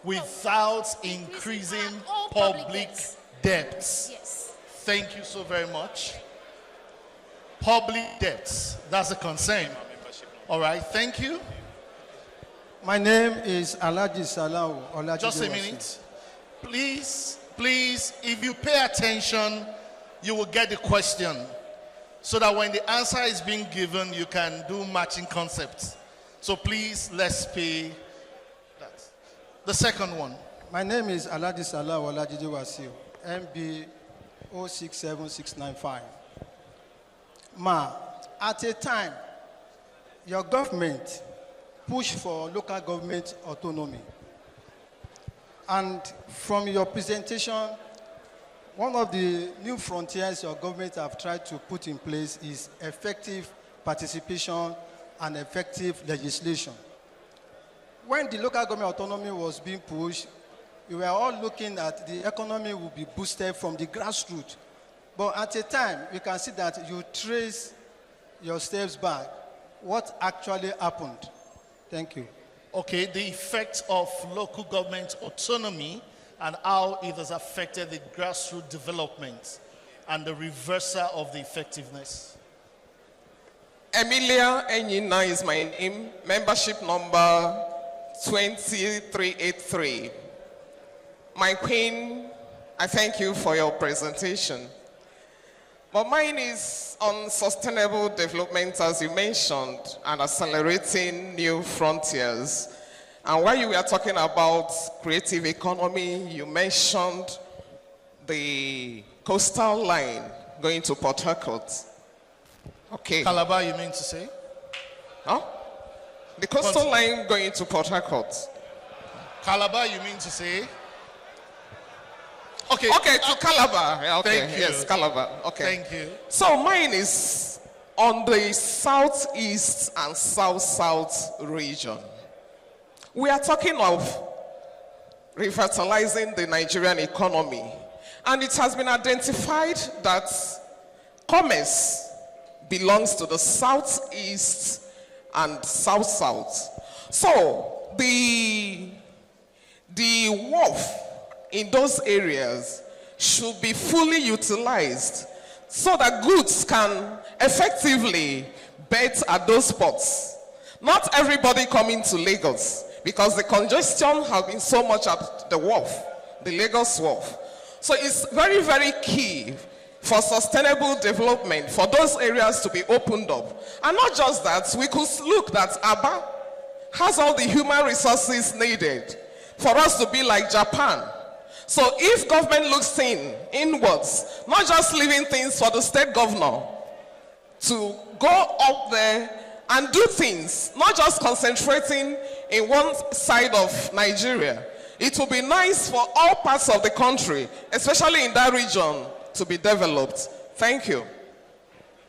without increasing public debts? Yes. Thank you so very much. Public debts, that's a concern. All right, thank you. My name is Alaji Salau. Just a minute. Please, if you pay attention, you will get the question. So that when the answer is being given, you can do matching concepts. So please, let's pay that. The second one. My name is Alaji Salau Olajide Wasiu, MB 067695. Ma, at a time, your government pushed for local government autonomy. And from your presentation, one of the new frontiers your government have tried to put in place is effective participation and effective legislation. When the local government autonomy was being pushed, we were all looking at the economy will be boosted from the grassroots. But at a time, we can see that you trace your steps back. What actually happened? Thank you. Okay, the effect of local government autonomy and how it has affected the grassroots development and the reversal of the effectiveness. Emilia Enyina is my name, membership number 2383. My queen, I thank you for your presentation. But mine is on sustainable development, as you mentioned, and accelerating new frontiers. And while you were talking about creative economy, you mentioned the coastal line going to Port Harcourt. Okay. Calabar, you mean to say? Huh? The coastal line going to Port Harcourt. Calabar, you mean to say? Okay. Okay, to Calabar. Okay, Thank you. yes, Calabar. Okay. Thank you. So mine is on the southeast and south-south region. We are talking of revitalizing the Nigerian economy. And it has been identified that commerce belongs to the southeast and south-south. So the wharf in those areas should be fully utilized so that goods can effectively bet at those spots. Not everybody coming to Lagos, because the congestion has been so much at the wharf, the Lagos wharf. So it's very, very key for sustainable development for those areas to be opened up. And not just that, we could look that Aba has all the human resources needed for us to be like Japan. So if government looks inwards, not just leaving things for the state governor to go up there and do things, not just concentrating in one side of Nigeria. It will be nice for all parts of the country, especially in that region, to be developed. Thank you.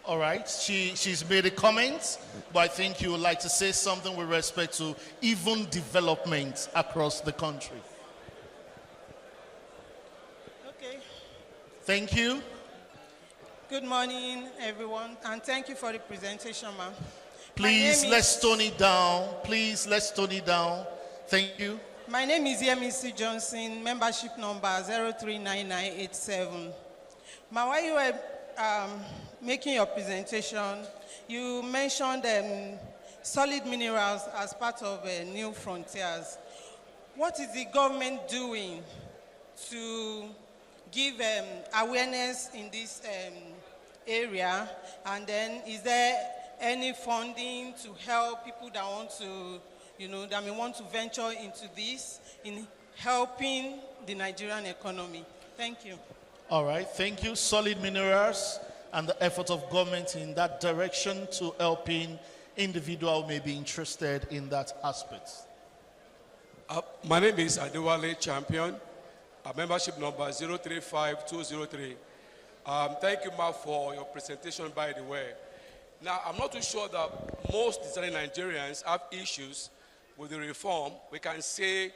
All right, she's made a comment, but I think you would like to say something with respect to even development across the country. Okay. Thank you. Good morning, everyone, and thank you for the presentation, ma'am. Please, let's tone it down. Please, let's tone it down. Thank you. My name is Yemisi Johnson, membership number 039987. While you were making your presentation, you mentioned solid minerals as part of New Frontiers. What is the government doing to give awareness in this area? And then is there any funding to help people that want to, that may want to venture into this in helping the Nigerian economy? Thank you. All right, thank you. Solid minerals and the effort of government in that direction to helping individual who may be interested in that aspect. My name is Adewale Champion, membership number 035203. Thank you, Ma, for your presentation, by the way. Now, I'm not too sure that most discerning Nigerians have issues with the reform. We can say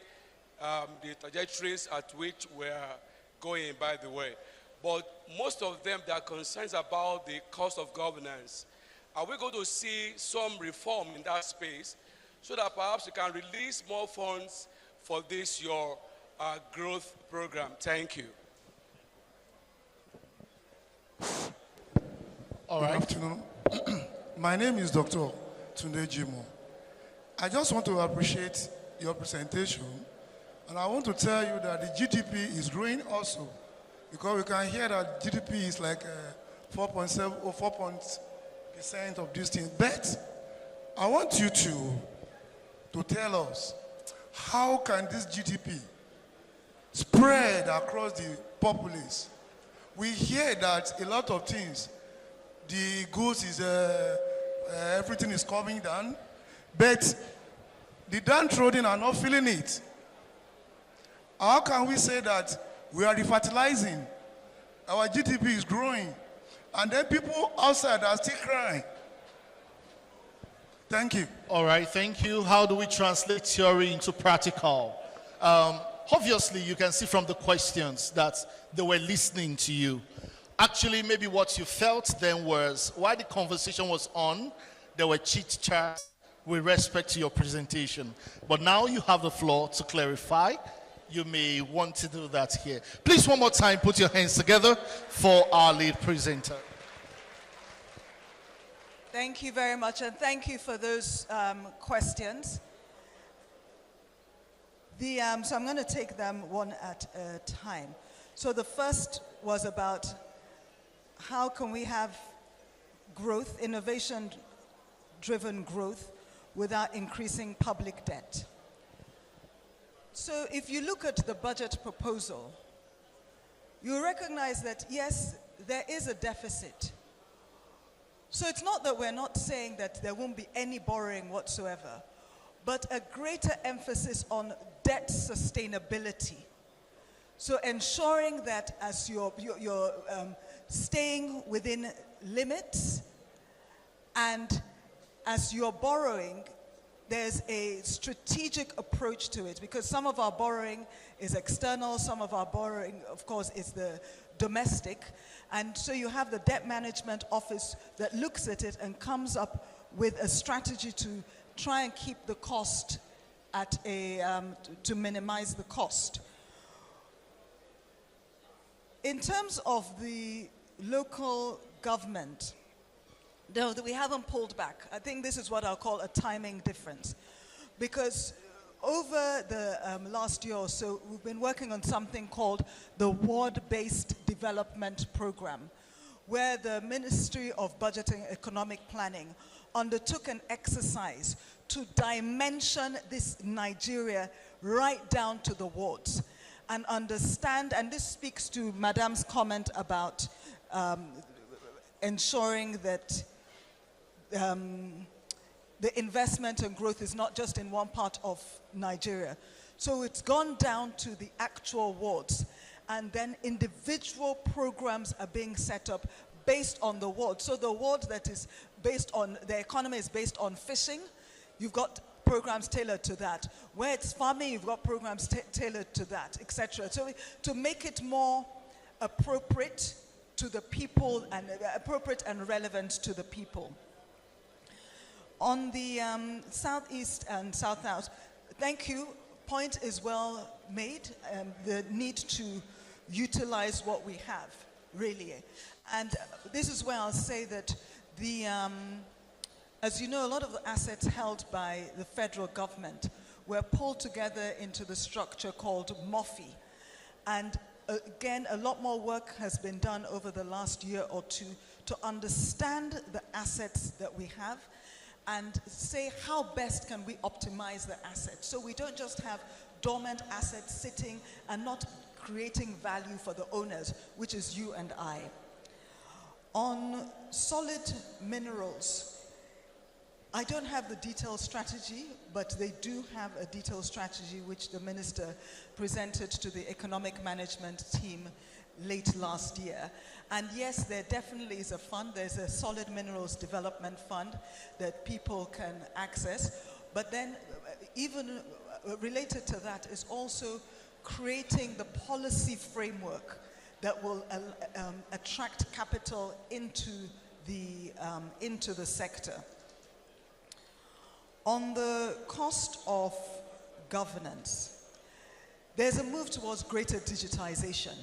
the trajectories at which we're going, by the way. But most of them, there are concerns about the cost of governance. Are we going to see some reform in that space so that perhaps you can release more funds for this, your growth program? Thank you. All right. Good afternoon. My name is Dr. Tunde Jimo. I just want to appreciate your presentation, and I want to tell you that the GDP is growing also, because we can hear that GDP is like 4.7 or 4% of this thing. But I want you to tell us, how can this GDP spread across the populace? We hear that a lot of things, the goods is, everything is coming down, but the downtrodden are not feeling it. How can we say that we are refertilizing, our GDP is growing, and then people outside are still crying? Thank you. All right, thank you. How do we translate theory into practical? Obviously, you can see from the questions that they were listening to you. Actually, maybe what you felt then was, while the conversation was on, there were chit-chats with respect to your presentation. But now you have the floor to clarify. You may want to do that here. Please, one more time, put your hands together for our lead presenter. Thank you very much, and thank you for those questions. So I'm going to take them one at a time. So the first was about how can we have growth, innovation-driven growth, without increasing public debt. So if you look at the budget proposal, you recognize that, yes, there is a deficit. So it's not that we're not saying that there won't be any borrowing whatsoever, but a greater emphasis on debt sustainability. So ensuring that as you're staying within limits, and as you're borrowing, there's a strategic approach to it, because some of our borrowing is external, some of our borrowing, of course, is the domestic. And so you have the debt management office that looks at it and comes up with a strategy to try and keep the cost at to minimize the cost. In terms of the local government, no, we haven't pulled back. I think this is what I'll call a timing difference. Because over the last year or so, we've been working on something called the Ward-Based Development Program, where the Ministry of Budget and Economic Planning undertook an exercise to dimension this Nigeria right down to the wards and understand, and this speaks to Madam's comment about ensuring that the investment and growth is not just in one part of Nigeria. So it's gone down to the actual wards, and then individual programs are being set up based on the ward. So the ward that is based on, the economy is based on fishing, you've got programs tailored to that. Where it's farming, you've got programs tailored to that, etc. So to make it more appropriate to the people and appropriate and relevant to the people. On the Southeast and South, thank you. point is well made, the need to utilize what we have, really. And this is where I'll say that as you know, a lot of the assets held by the federal government were pulled together into the structure called MOFI. And again, a lot more work has been done over the last year or two to understand the assets that we have and say how best can we optimize the assets. So we don't just have dormant assets sitting and not creating value for the owners, which is you and I. On solid minerals, I don't have the detailed strategy, but they do have a detailed strategy which the minister presented to the economic management team late last year. And yes, there definitely is a fund. There's a solid minerals development fund that people can access. But then even related to that is also creating the policy framework that will attract capital into the sector. On the cost of governance, there's a move towards greater digitization.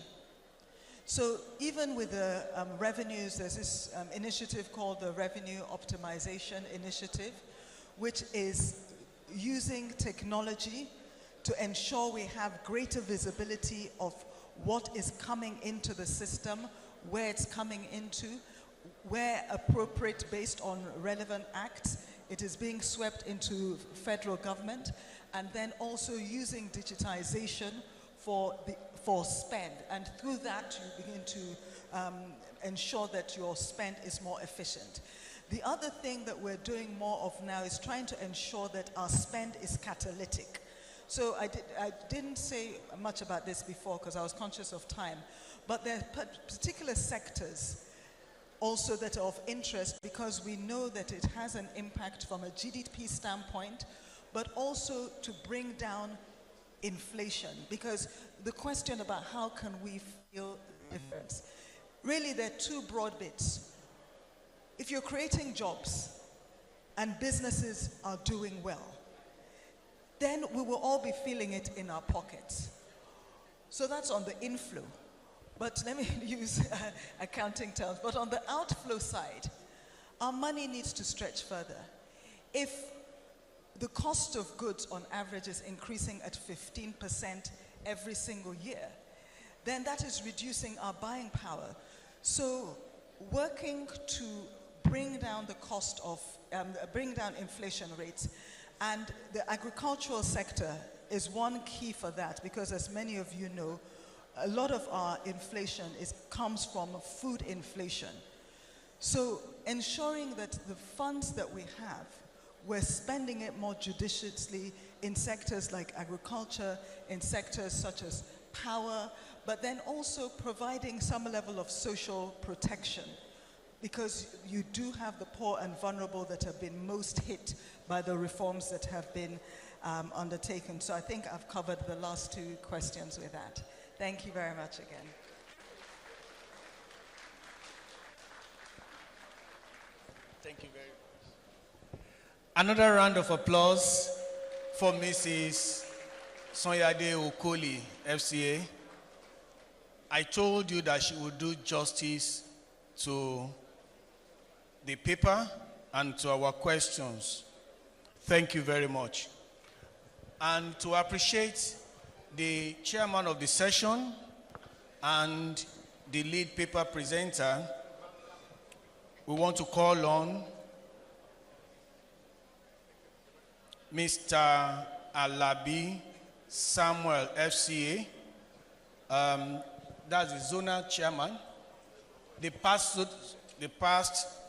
So even with the revenues, there's this initiative called the Revenue Optimization Initiative, which is using technology to ensure we have greater visibility of what is coming into the system, where it's coming into, where appropriate based on relevant acts, it is being swept into federal government, and then also using digitization for spend. And through that, you begin to ensure that your spend is more efficient. The other thing that we're doing more of now is trying to ensure that our spend is catalytic. So I didn't say much about this before because I was conscious of time, but there are particular sectors also that are of interest because we know that it has an impact from a GDP standpoint, but also to bring down inflation. Because the question about how can we feel difference, really there are two broad bits. If you're creating jobs and businesses are doing well, then we will all be feeling it in our pockets. So that's on the inflow. But let me use accounting terms. But on the outflow side, our money needs to stretch further. If the cost of goods on average is increasing at 15% every single year, then that is reducing our buying power. So working to bring down the cost of, bring down inflation rates, and the agricultural sector is one key for that because as many of you know, a lot of our inflation comes from food inflation. So ensuring that the funds that we have, we're spending it more judiciously in sectors like agriculture, in sectors such as power, but then also providing some level of social protection because you do have the poor and vulnerable that have been most hit by the reforms that have been undertaken. So I think I've covered the last two questions with that. Thank you very much again. Thank you very much. Another round of applause for Mrs. Sonyade Okoli, FCA. I told you that she would do justice to the paper and to our questions. Thank you very much. And to appreciate the chairman of the session and the lead paper presenter, we want to call on Mr. Alabi Samuel, FCA. That's the zonal chairman. The past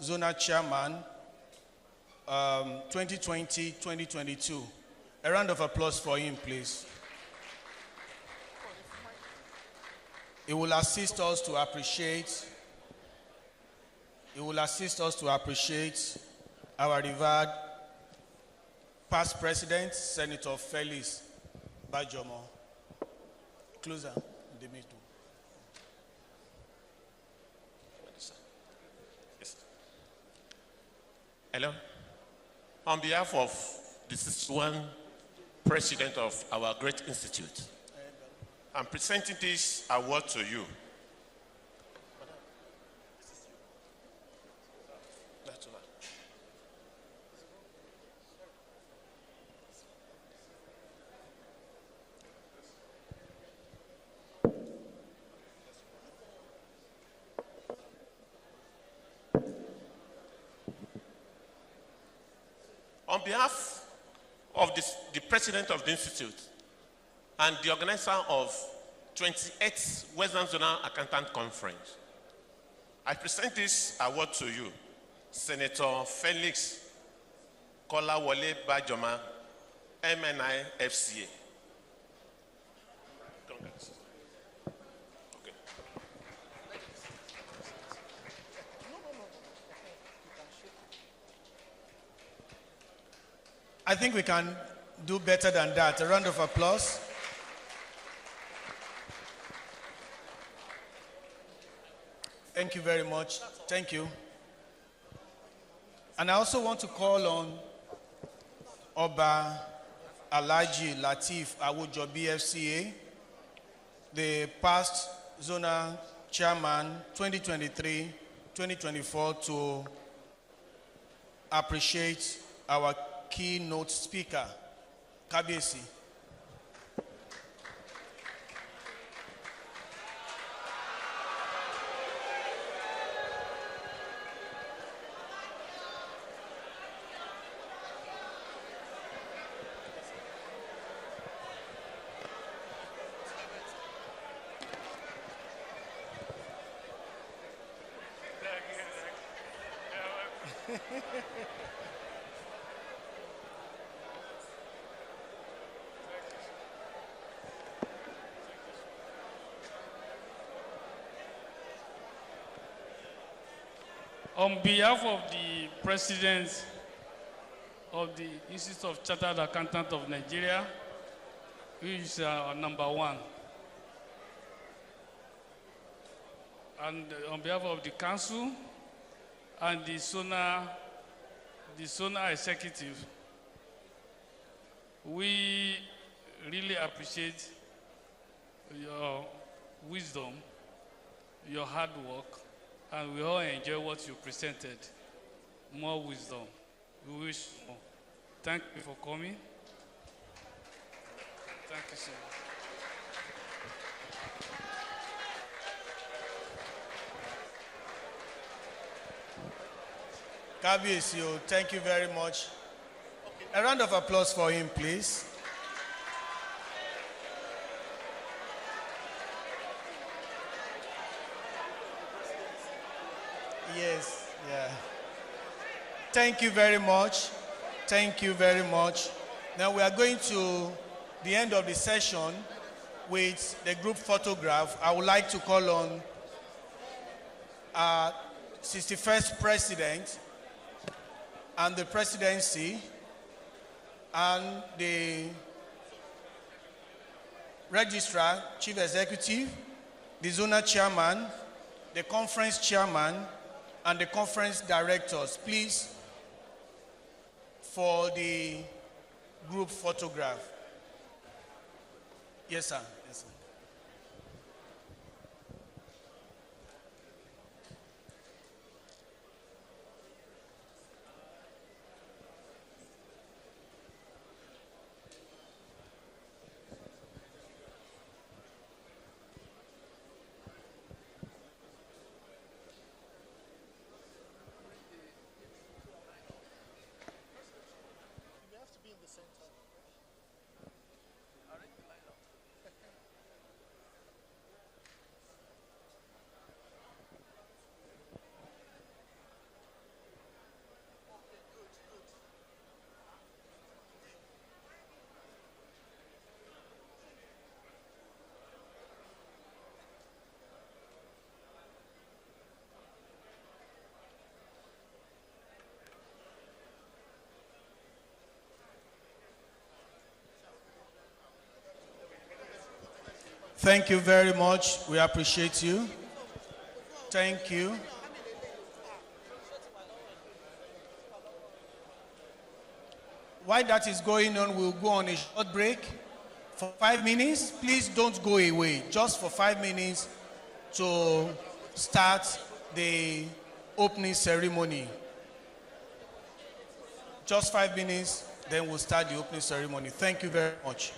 zonal chairman, 2020-2022. A round of applause for him, please. It will assist us to appreciate. It will assist us to appreciate our revered past president, Senator Felix Bajomo. Closer in the middle. Hello. On behalf of the 61 president of our great institute. I'm presenting this award to you. On behalf of the president of the institute and the organizer of 28th Western Zonal Accountant Conference, I present this award to you, Senator Felix Kolawole Bajoma, MNI FCA. Congrats. I think we can do better than that. A round of applause. Thank you very much. Thank you. And I also want to call on Oba Alhaji Lateef Awujo BFCA, the past zonal chairman 2023-2024, to appreciate our keynote speaker, Kabiyesi. On behalf of the President of the Institute of Chartered Accountants of Nigeria, who is our #1, and on behalf of the Council and the SONA executive, we really appreciate your wisdom, your hard work, and we all enjoy what you presented. More wisdom. We wish more. Thank you for coming. Thank you so much. Kabiyesi, thank you very much. A round of applause for him, please. Yes, yeah. Thank you very much. Thank you very much. Now we are going to the end of the session with the group photograph. I would like to call on our 61st President and the Presidency and the Registrar, Chief Executive, the Zonal Chairman, the Conference Chairman, and the Conference Directors, please, for the group photograph. Yes, sir. Yes, sir. Thank you very much. We appreciate you. Thank you. While that is going on, we'll go on a short break for 5 minutes. Please don't go away, just for 5 minutes to start the opening ceremony. Just 5 minutes, then we'll start the opening ceremony. Thank you very much.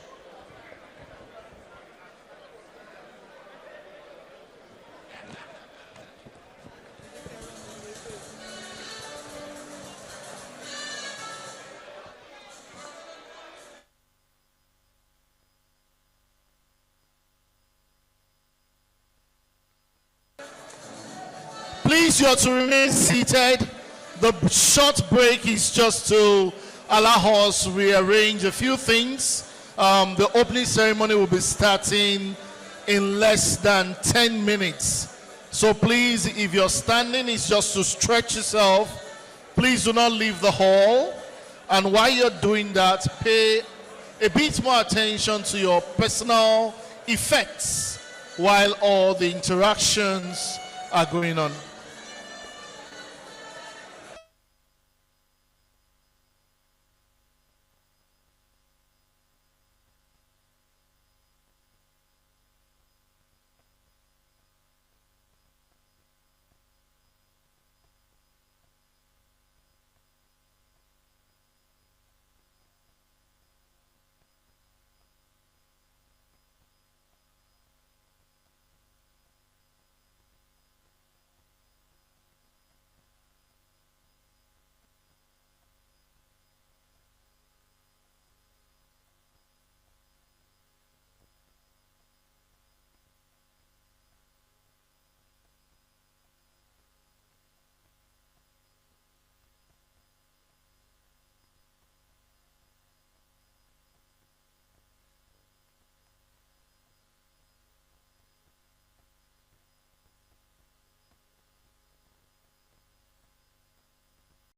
Please, you are to remain seated. The short break is just to allow us rearrange a few things. The opening ceremony will be starting in less than 10 minutes. So please, if you're standing, it's just to stretch yourself. Please do not leave the hall. And while you're doing that, pay a bit more attention to your personal effects while all the interactions are going on.